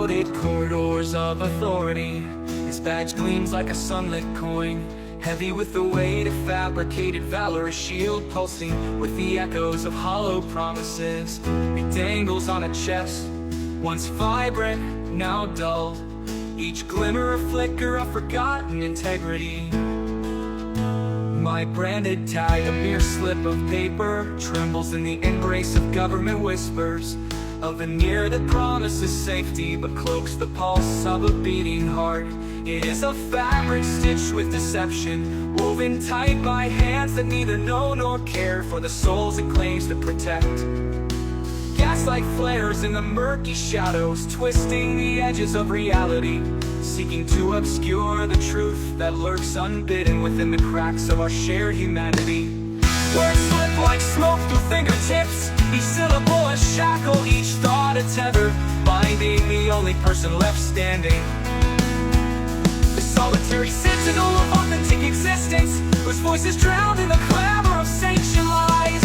crowded corridors of authority. His badge gleams like a sunlit coin, heavy with the weight of fabricated valor, a shield pulsing with the echoes of hollow promises. It dangles on a chest, once vibrant, now dulled, each glimmer a flicker of forgotten integrity. My branded tag, a mere slip of paper, trembles in the embrace of government whispers, a veneer that promises safety but cloaks the pulse of a beating heart. It is a fabric stitched with deception, woven tight by hands that neither know nor care for the souls it claims to protect. Gaslight flares in the murky shadows, twisting the edges of reality, seeking to obscure the truth that lurks unbidden within the cracks of our shared humanity. Words slip like smoke through fingertips, each syllable a shackle, each thought a tether, binding the only person left standing. The solitary sentinel of authentic existence, whose voice is drowned in the clamor of sanctioned lies.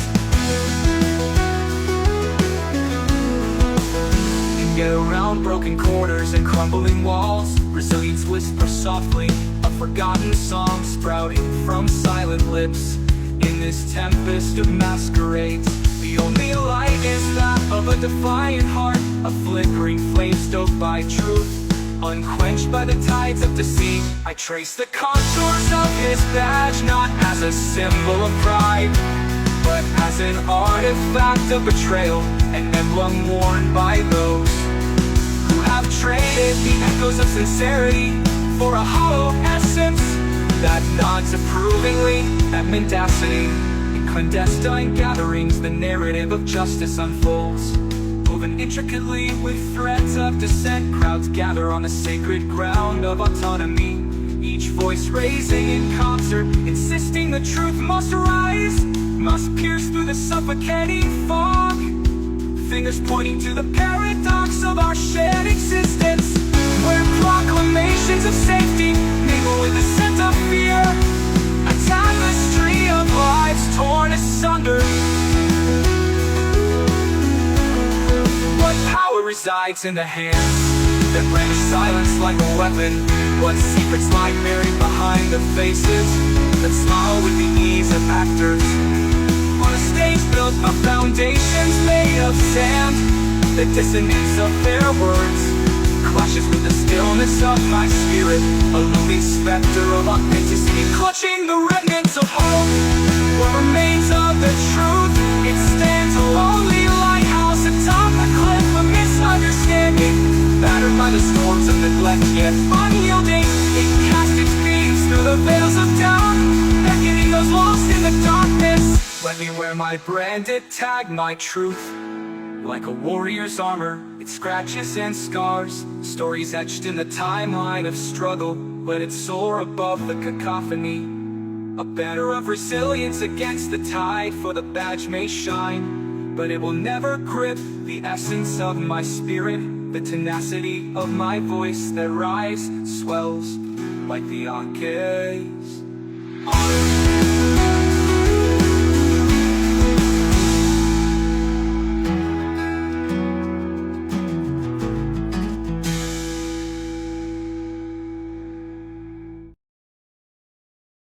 Get around broken corners and crumbling walls, resilience whispers softly, a forgotten song sprouting from silent lips. In this tempest of masquerades, the only light is that of a defiant heart, a flickering flame stoked by truth, unquenched by the tides of deceit. I trace the contours of his badge, not as a symbol of pride, but as an artifact of betrayal, an emblem worn by those who have traded the echoes of sincerity for a hollow essence that nods approvingly at mendacity. In clandestine gatherings, the narrative of justice unfolds, woven intricately with threads of dissent. Crowds gather on the sacred ground of autonomy, each voice raising in concert, insisting the truth must rise, must pierce through the suffocating fog, fingers pointing to the paradox of our shared existence, where proclamations of safety mingle with the scent of fear, a tapestry of lives torn asunder. What power resides in the hands that brandish silence like a weapon? What secrets lie buried behind the faces that smile with the ease of actors? On a stage built of foundations made of sand, the dissonance of their words clashes with the stillness of my spirit, a looming specter of authenticity, clutching the remnants of hope, what remains of the truth. It stands a lonely lighthouse atop the cliff of misunderstanding, battered by the storms of neglect, yet unyielding. It casts its beams through the veils of doubt, beckoning those lost in the darkness. Let me wear my branded tag, my truth, like a warrior's armor. It scratches and scars, stories etched in the timeline of struggle, let it soar above the cacophony, a banner of resilience against the tide. For the badge may shine, but it will never grip the essence of my spirit, the tenacity of my voice that rise, swells like the Anke's honor.